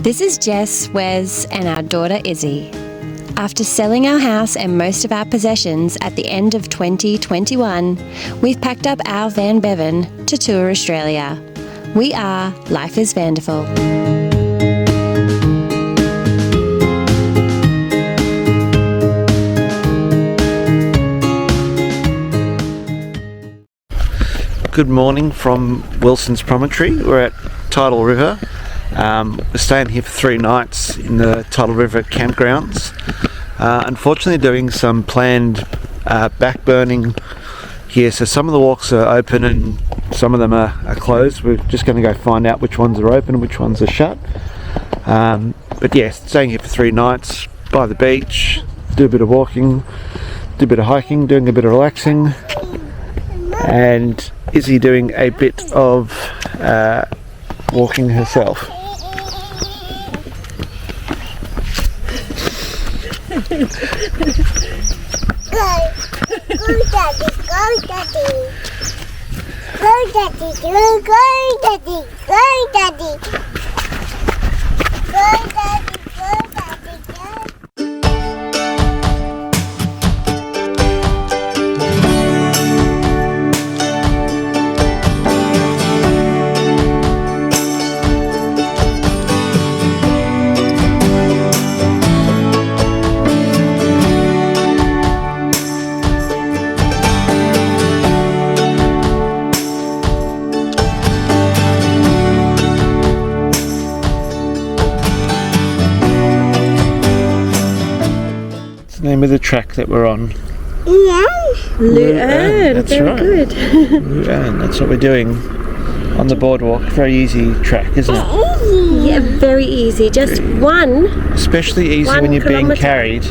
This is Jess, Wes, and our daughter Izzy. After selling our house and most of our possessions at the end of 2021, we've packed up our van Bevan to tour Australia. We are Life is VANderful. Good morning from Wilsons Promontory. We're at Tidal River. We're staying here for 3 nights in the Tidal River campgrounds. Unfortunately doing some planned backburning here, so some of the walks are open and some of them are closed. We're just going to go find out which ones are open and which ones are shut. But yeah, staying here for 3 nights by the beach, do a bit of walking, do a bit of hiking, doing a bit of relaxing, and Izzy doing a bit of walking herself. Go daddy, go daddy. Go daddy, go daddy, go daddy. Go daddy, go daddy, go. Name of the track that we're on? Lu'an, that's very right. good. Lu'an, that's what we're doing on the boardwalk. Very easy track, isn't it? Yeah, very easy. Just one. Especially easy 1 when you're being kilometre. carried.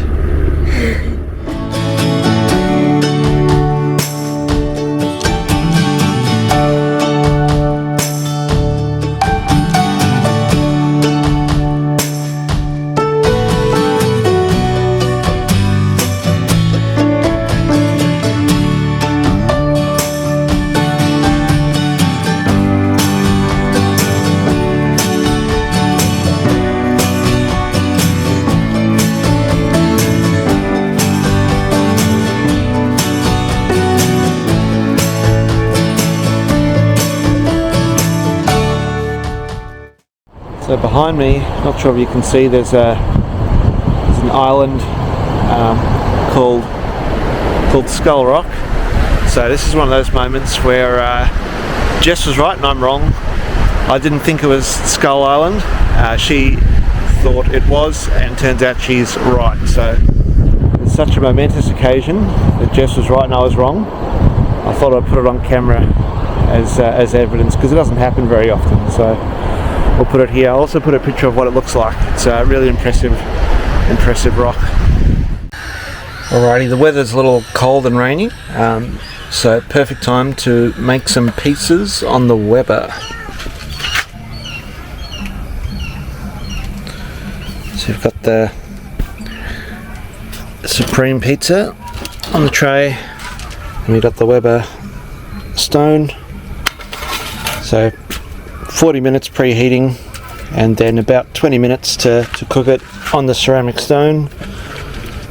So behind me, not sure if you can see, there's an island called Skull Rock. So this is one of those moments where Jess was right and I'm wrong. I didn't think it was Skull Island. She thought it was, and turns out she's right. So it's such a momentous occasion that Jess was right and I was wrong. I thought I'd put it on camera as evidence, because it doesn't happen very often. So we'll put it here. I'll also put a picture of what it looks like. It's a really impressive rock. Alrighty, the weather's a little cold and rainy, so perfect time to make some pizzas on the Weber. So we've got the Supreme Pizza on the tray, and we've got the Weber stone. So 40 minutes preheating, and then about 20 minutes to cook it on the ceramic stone.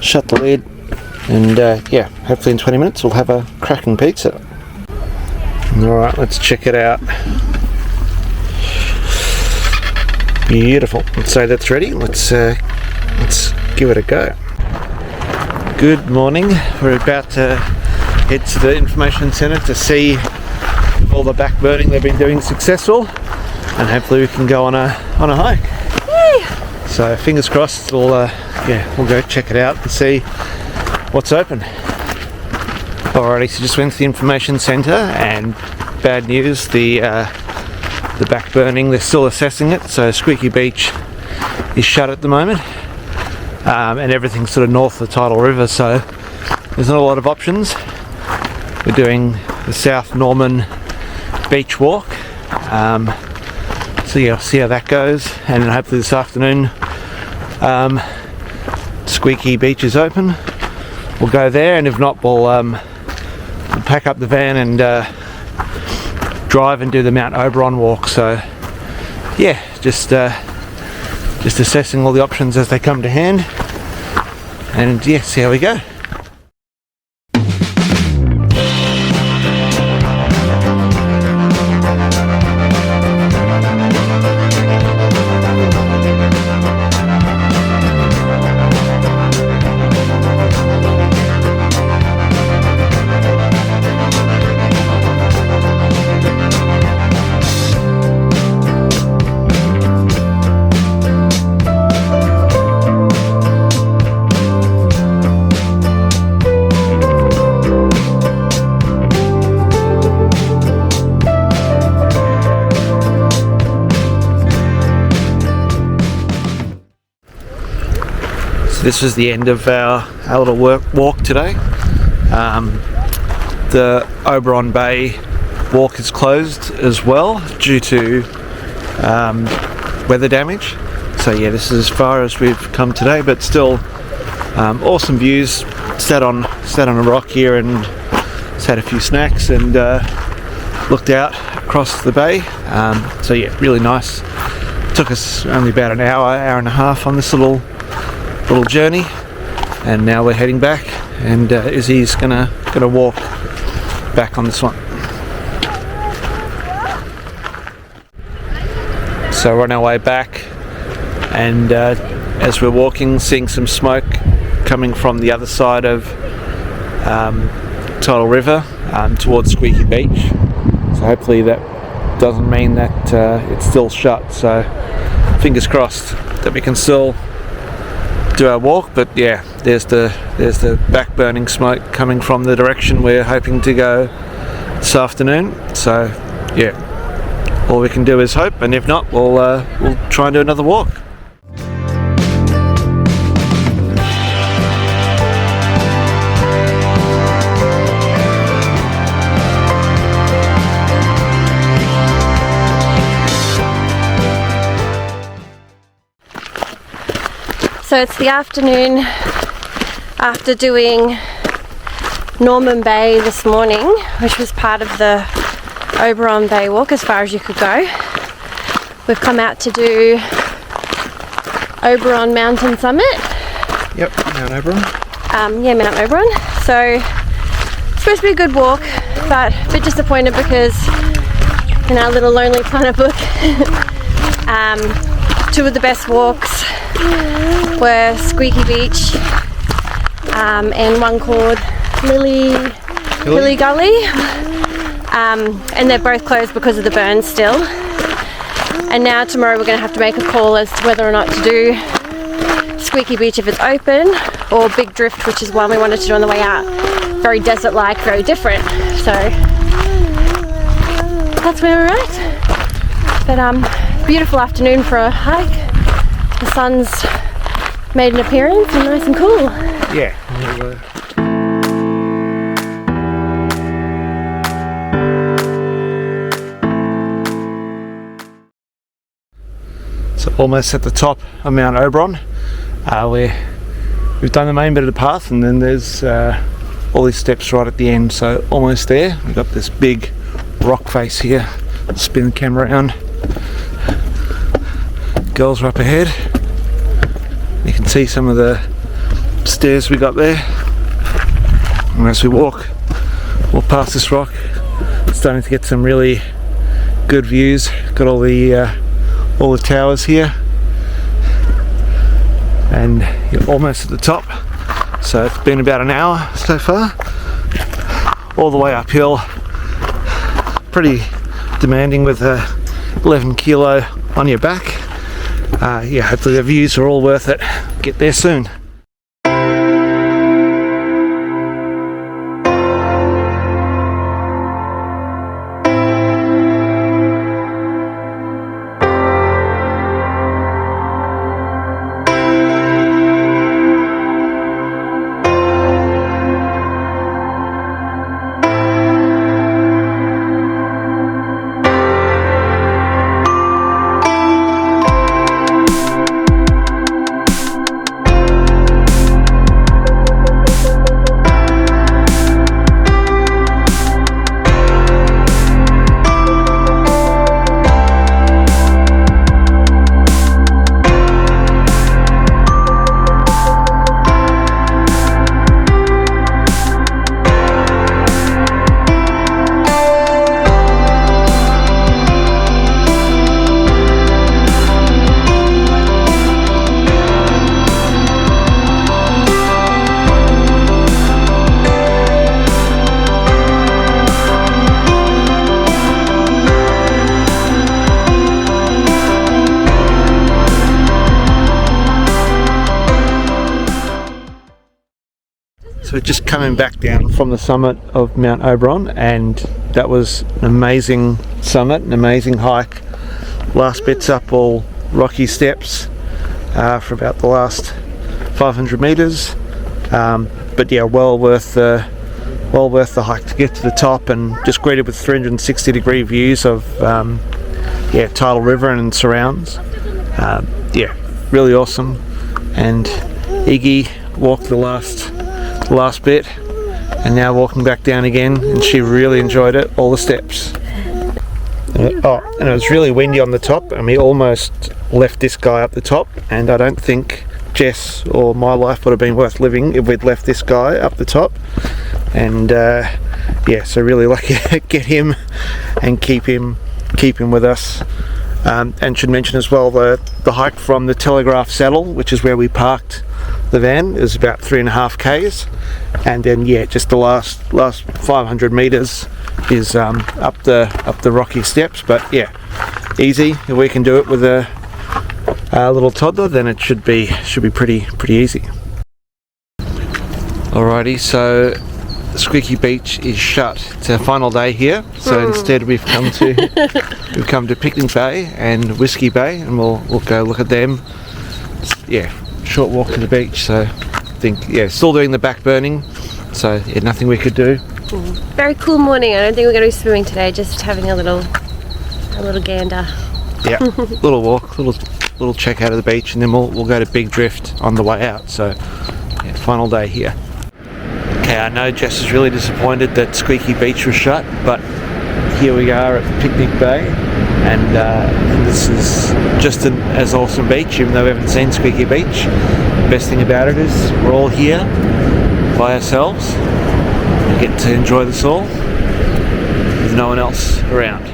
Shut the lid, and yeah, hopefully in 20 minutes we'll have a cracking pizza. Alright, let's check it out. Beautiful. Let's say that's ready. Let's give it a go. Good morning. We're about to head to the information centre to see if all the backburning they've been doing is successful, and hopefully we can go on a hike. Yay. So fingers crossed, we'll go check it out and see what's open. Alrighty, so just went to the information centre, and bad news, the backburning, they're still assessing it. So Squeaky Beach is shut at the moment, and everything's sort of north of the Tidal River, so there's not a lot of options. We're doing the South Norman Beach Walk. So yeah, I'll see how that goes, and then hopefully this afternoon Squeaky Beach is open. We'll go there, and if not, we'll pack up the van and drive and do the Mount Oberon walk. So yeah, just just assessing all the options as they come to hand, and yeah, see how we go. This was the end of our little walk today. The Oberon Bay walk is closed as well due to weather damage. So yeah, this is as far as we've come today, but still awesome views. Sat on a rock here and just had a few snacks and looked out across the bay. So yeah, really nice. Took us only about an hour and a half on this little journey, and now we're heading back, and Izzy's gonna walk back on this one. So we're on our way back, and as we're walking, seeing some smoke coming from the other side of Tidal River towards Squeaky Beach. So hopefully that doesn't mean that it's still shut, so fingers crossed that we can still do our walk. But yeah, there's the back burning smoke coming from the direction we're hoping to go this afternoon. So yeah, all we can do is hope, and if not, we'll try and do another walk. So it's the afternoon after doing Norman Bay this morning, which was part of the Oberon Bay walk, as far as you could go. We've come out to do Oberon Mountain Summit. Yep, Mount Oberon. Yeah, Mount Oberon. So it's supposed to be a good walk, but a bit disappointed because in our little Lonely Planet book, two of the best walks were Squeaky Beach and one called Lily Gully, and they're both closed because of the burn still. And now tomorrow we're going to have to make a call as to whether or not to do Squeaky Beach if it's open, or Big Drift, which is one we wanted to do on the way out. Very desert-like, very different. So that's where we're at. But beautiful afternoon for a hike. The sun's made an appearance and nice and cool. Yeah. So almost at the top of Mount Oberon. We've done the main bit of the path, and then there's all these steps right at the end. So almost there. We've got this big rock face here. Spin the camera around. Girls are up ahead. You can see some of the stairs we got there. And as we walk past this rock, it's starting to get some really good views. Got all the towers here, and you're almost at the top. So it's been about an hour so far, all the way uphill. Pretty demanding with a 11 kilo on your back. Yeah, hopefully the views are all worth it. Get there soon. So we're just coming back down from the summit of Mount Oberon, and that was an amazing summit, an amazing hike. Last bit's up all rocky steps for about the last 500 metres, but yeah, well worth the hike to get to the top, and just greeted with 360-degree views of Tidal River and surrounds. Yeah, really awesome. And Iggy walked the last bit, and now walking back down again, and she really enjoyed it, all the steps. And it was really windy on the top, and we almost left this guy up the top, and I don't think Jess or my life would have been worth living if we'd left this guy up the top. And yeah, so really lucky to get him and keep him with us. And should mention as well the hike from the Telegraph Saddle, which is where we parked the van, is about 3.5 k's, and then yeah, just the last 500 meters is up the rocky steps. But yeah, easy. If we can do it with a little toddler, then it should be pretty easy. Alrighty, so Squeaky Beach is shut. It's our final day here, so instead we've come to Picnic Bay and Whiskey Bay, and we'll go look at them. Yeah, short walk to the beach. So I think still doing the back burning. So yeah, nothing we could do. Very cool morning. I don't think we're going to be swimming today. Just having a little gander. Yeah, little walk, little check out of the beach, and then we'll go to Big Drift on the way out. So yeah, final day here. Okay, I know Jess is really disappointed that Squeaky Beach was shut, but here we are at Picnic Bay, and this is just as awesome beach, even though we haven't seen Squeaky Beach. The best thing about it is we're all here by ourselves. We get to enjoy this all with no one else around.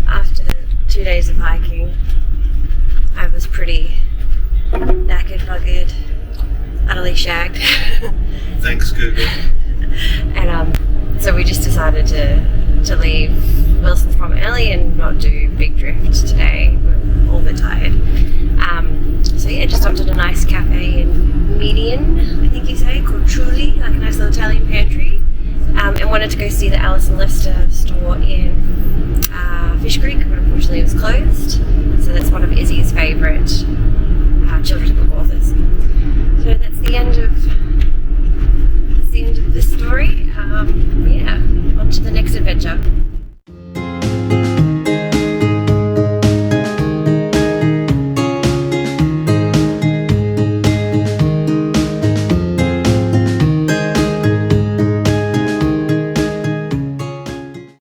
After 2 days of hiking, I was pretty knackered, buggered, utterly shagged. Thanks, Google. And so we just decided to leave Wilsons Promontory early and not do Big Drift today. We're all a bit tired. So yeah, just stopped at a nice cafe in Median, I think you say, called Truly, like a nice little Italian pantry. And wanted to go see the Alice and Lester store in Fish Creek, but unfortunately it was closed. So that's one of Izzy's favourite children's book authors.